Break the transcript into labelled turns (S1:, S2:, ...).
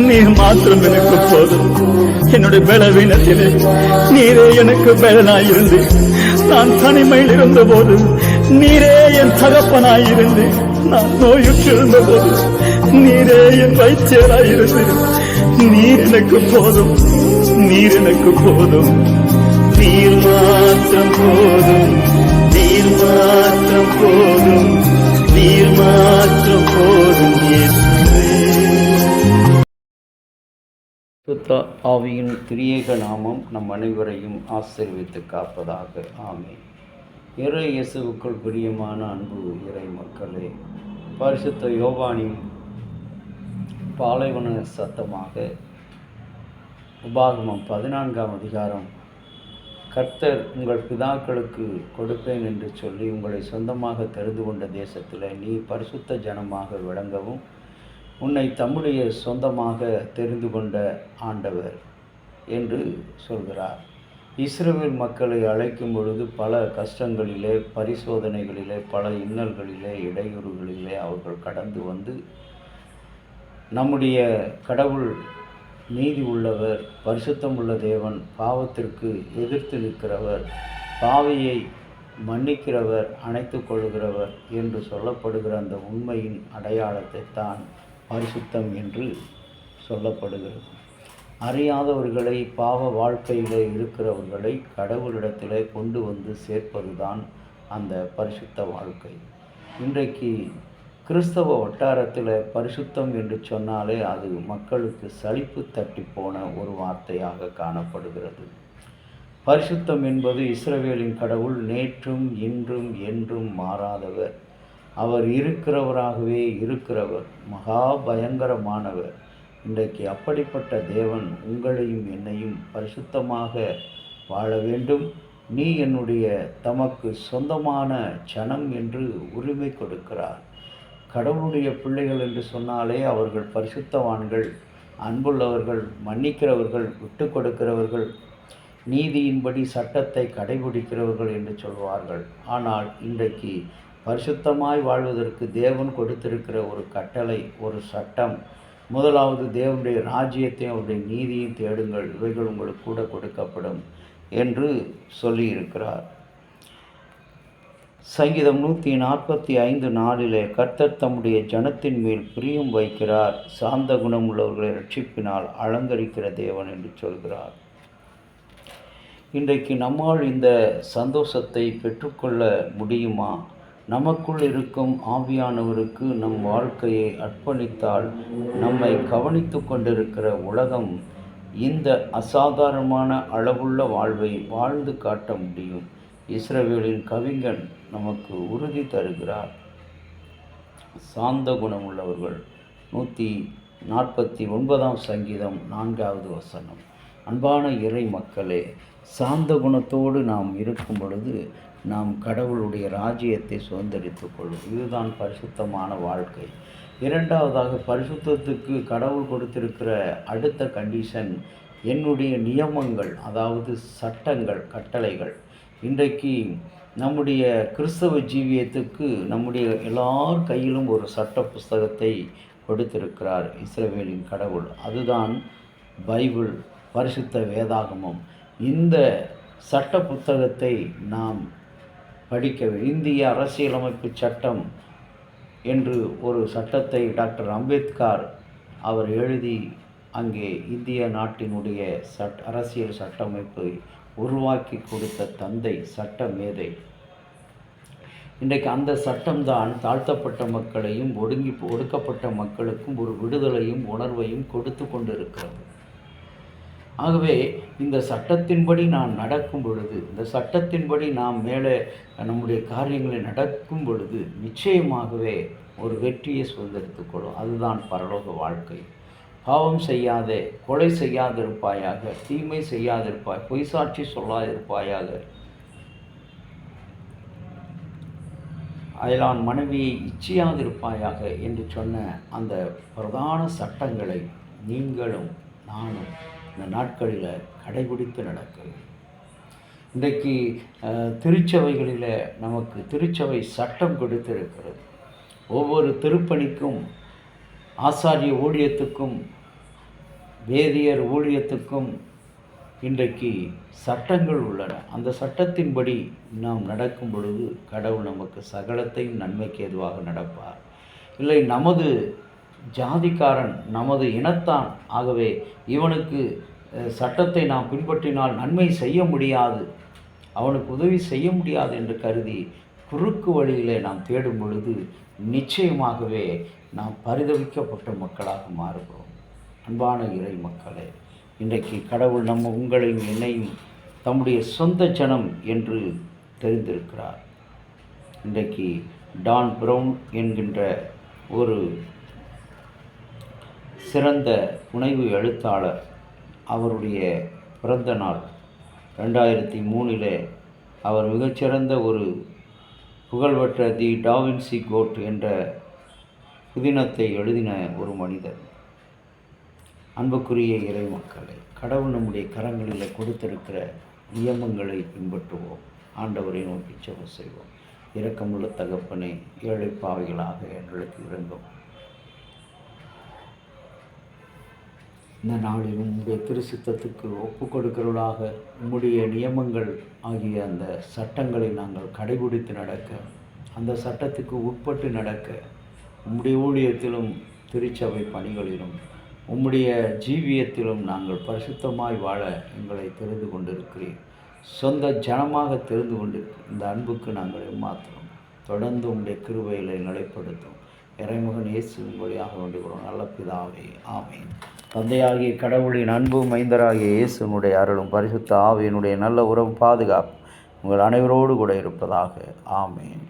S1: நீர் மாத்திரம் எனக்கு போதும். என்னுடைய பலவீனத்திலே நீரே எனக்கு பலனாயிருந்து, நான் தனிமையில் இருந்த போது நீரே என் தகப்பனாயிருந்து, நான் நோயுற்று இருந்த போது நீரே என் வைத்தியராயிருந்து, நீர் எனக்கு போதும், நீர் எனக்கு போதும். நீர் மாத்திரம் போதும், நீர் மாத்திரம் போதும், நீர் மாத்திரம் போதும்.
S2: சுத்த ஆவியின் திரியேக நாமம் நம் அனைவரையும் ஆசீர்வித்து காப்பதாக. ஆமென். இறை இயேசுவுக்குள் பிரியமான அன்பு இறை மக்களே, பரிசுத்த யோவானின் பாலைவன சத்தமாக உபாகமம் 14ஆம் அதிகாரம், கர்த்தர் உங்கள் பிதாக்களுக்கு கொடுப்பேன் என்று சொல்லி உங்களை சொந்தமாக தெரிந்து கொண்ட தேசத்தில் நீ பரிசுத்த ஜனமாக விளங்கவும் உன்னை தம்முடைய சொந்தமாக தெரிந்து கொண்ட ஆண்டவர் என்று சொல்கிறார். இஸ்ரவேல் மக்களை அழைக்கும் பொழுது பல கஷ்டங்களிலே, பரிசோதனைகளிலே, பல இன்னல்களிலே, இடையூறுகளிலே அவர்கள் கடந்து வந்து நம்முடைய கடவுள் நீதி உள்ளவர், பரிசுத்தம் உள்ள தேவன், பாவத்திற்கு எதிர்த்து நிற்கிறவர், பாவியை மன்னிக்கிறவர், அணைத்து கொள்கிறவர் என்று சொல்லப்படுகிற அந்த உண்மையின் அடையாளத்தை தான் பரிசுத்தம் என்று சொல்லப்படுகிறது. அறியாதவர்களை, பாவ வாழ்க்கையில் இருக்கிறவர்களை கடவுளிடத்தில் கொண்டு வந்து சேர்ப்பதுதான் அந்த பரிசுத்த வாழ்க்கை. இன்றைக்கு கிறிஸ்தவ வட்டாரத்தில் பரிசுத்தம் என்று சொன்னாலே அது மக்களுக்கு சலிப்பு தட்டி போன ஒரு வார்த்தையாக காணப்படுகிறது. பரிசுத்தம் என்பது இஸ்ரவேலின் கடவுள் நேற்றும் இன்றும் என்றும் மாறாதவர், அவர் இருக்கிறவராகவே இருக்கிறவர், மகா பயங்கரமானவர். இன்றைக்கு அப்படிப்பட்ட தேவன் உங்களையும் என்னையும் பரிசுத்தமாக வாழ வேண்டும், நீ என்னுடைய தமக்கு சொந்தமான ஜனம் என்று உரிமை கொடுக்கிறார். கடவுளுடைய பிள்ளைகள் என்று சொன்னாலே அவர்கள் பரிசுத்தவான்கள், அன்புள்ளவர்கள், மன்னிக்கிறவர்கள், விட்டு கொடுக்கிறவர்கள், நீதியின்படி சட்டத்தை கடைபிடிக்கிறவர்கள் என்று சொல்வார்கள். ஆனால் இன்றைக்கு பரிசுத்தமாய் வாழ்வதற்கு தேவன் கொடுத்திருக்கிற ஒரு கட்டளை, ஒரு சட்டம், முதலாவது தேவனுடைய ராஜ்யத்தையும் அவருடைய நீதியும் தேடுங்கள், இவைகள் உங்களுக்கு கூட கொடுக்கப்படும் என்று சொல்லியிருக்கிறார். சங்கீதம் 145:4 கர்த்தர் தம்முடைய ஜனத்தின் மேல் பிரியம் வைக்கிறார், சாந்த குணம் உள்ளவர்களை ரட்சிப்பினால் அலங்கரிக்கிற தேவன் என்று சொல்கிறார். இன்றைக்கு நம்மால் இந்த சந்தோஷத்தை பெற்றுக்கொள்ள முடியுமா? நமக்குள் இருக்கும் ஆவியானவருக்கு நம் வாழ்க்கையை அர்ப்பணித்தால் நம்மை கவனித்து கொண்டிருக்கிற உலகம் இந்த அசாதாரணமான அளவுள்ள வாழ்வை வாழ்ந்து காட்ட முடியும். இஸ்ரவேலின் கவிஞன் நமக்கு உறுதி தருகிறார். சாந்த குணம் உள்ளவர்கள் 149ஆம் சங்கீதம் 4வது வசனம். அன்பான இறை மக்களே, சாந்த குணத்தோடு நாம் இருக்கும் பொழுது நாம் கடவுளுடைய ராஜ்யத்தை சுதந்திரித்துக் கொள்ளும். இதுதான் பரிசுத்தமான வாழ்க்கை. இரண்டாவதாக, பரிசுத்தத்துக்கு கடவுள் கொடுத்திருக்கிற அடுத்த கண்டிஷன் என்னுடைய நியமங்கள், அதாவது சட்டங்கள், கட்டளைகள். இன்றைக்கு நம்முடைய கிறிஸ்தவ ஜீவியத்துக்கு நம்முடைய எல்லார் கையிலும் ஒரு சட்ட புஸ்தகத்தை கொடுத்திருக்கிறார் இஸ்ரவேலின் கடவுள். அதுதான் பைபிள், பரிசுத்த வேதாகமம். இந்த சட்ட புத்தகத்தை நாம் படிக்க. இந்திய அரசியலமைப்பு சட்டம் என்று ஒரு சட்டத்தை டாக்டர் அம்பேத்கர் அவர் எழுதி அங்கே இந்திய நாட்டினுடைய அரசியல் சட்டமைப்பை உருவாக்கி கொடுத்த தந்தை, சட்ட மேதை. இன்றைக்கு அந்த சட்டம்தான் தாழ்த்தப்பட்ட மக்களையும் ஒடுக்கப்பட்ட மக்களுக்கும் ஒரு விடுதலையும் உணர்வையும் கொடுத்து கொண்டிருக்கிறது. ஆகவே இந்த சட்டத்தின்படி நான் நடக்கும் பொழுது, இந்த சட்டத்தின்படி நாம் மேலே நம்முடைய காரியங்களை நடக்கும் பொழுது நிச்சயமாகவே ஒரு வெற்றியை சுதந்திரித்துக் கொள்ளும். அதுதான் பரலோக வாழ்க்கை. பாவம் செய்யாதே, கொலை செய்யாதிருப்பாயாக, தீமை செய்யாதிருப்பாய், பொய் சாட்சி சொல்லாதிருப்பாயாக, அயலான் மனைவியை இச்சையாதிருப்பாயாக என்று சொன்ன அந்த பிரதான சட்டங்களை நீங்களும் நானும் இந்த நாட்களில் கடைபிடித்து நடக்கிறது. இன்றைக்கு திருச்சபைகளில் நமக்கு திருச்சபை சட்டம் கொடுத்திருக்கிறது. ஒவ்வொரு திருப்பணிக்கும், ஆசாரிய ஊழியத்துக்கும் வேதியர் ஊழியத்துக்கும் இன்றைக்கு சட்டங்கள் உள்ளன. அந்த சட்டத்தின்படி நாம் நடக்கும் பொழுது கடவுள் நமக்கு சகலத்தையும் நன்மைக்கு ஏதுவாக நடப்பார். இல்லை, நமது ஜாதிக்காரன், நமது இனத்தான், ஆகவே இவனுக்கு சட்டத்தை நாம் பின்பற்றினால் நன்மை செய்ய முடியாது, அவனுக்கு உதவி செய்ய முடியாது என்று கருதி குறுக்கு வழியிலே நாம் தேடும் பொழுது நிச்சயமாகவே நாம் பரிதவிக்கப்பட்ட மக்களாக மாறுகிறோம். அன்பான இறை மக்களே, இன்றைக்கு கடவுள் உங்களையும் என்னையும் தம்முடைய சொந்த ஜனம் என்று தெரிந்திருக்கிறார். இன்றைக்கு டான் ப்ரவுன் என்கின்ற ஒரு சிறந்த புனைவு எழுத்தாளர், அவருடைய பிறந்த நாள் 2003 அவர் மிகச்சிறந்த ஒரு புகழ்பெற்ற தி டாவின்சி கோட் என்ற புதினத்தை எழுதின ஒரு மனிதர். அன்புக்குரிய இறை மக்களே, கடவுள் நம்முடைய கரங்களில் கொடுத்திருக்கிற நியமங்களை பின்பற்றுவோம். ஆண்டவரை நோக்கி ஜெபம் செய்வோம். இரக்கமுள்ள தகப்பனே, ஏழை பாவிகளாக எங்களுக்கு இறங்கும். இந்த நாளில் உம்முடைய திருச்சித்தத்துக்கு ஒப்பு கொடுக்கிறவர்களாக உம்முடைய நியமங்கள் ஆகிய அந்த சட்டங்களை நாங்கள் கடைபிடித்து நடக்க, அந்த சட்டத்துக்கு உட்பட்டு நடக்க, உம்முடைய ஊழியத்திலும் திருச்சபை பணிகளிலும் உம்முடைய ஜீவியத்திலும் நாங்கள் பரிசுத்தமாய் வாழ எங்களை தெரிந்து கொண்டிருக்கிறீர். சொந்த ஜனமாக தெரிந்து கொண்டிருக்கிறோம். இந்த அன்புக்கு நாங்கள் ஏமாத்துறோம். தொடர்ந்து உம்முடைய கிருபைகளை நிலைப்படுத்தும். இறைமகன் இயேசுவின் வழியாக வேண்டுகிறோம் நல்ல பிதாவே, ஆமேன். தந்தையாகிய கடவுளின் அன்பும் மைந்தராகிய இயேசுனுடைய அருளும் பரிசுத்த ஆவியினுடைய நல்ல உறவு பாதுகாப்பு உங்கள் அனைவரோடு கூட இருப்பதாக. ஆமேன்.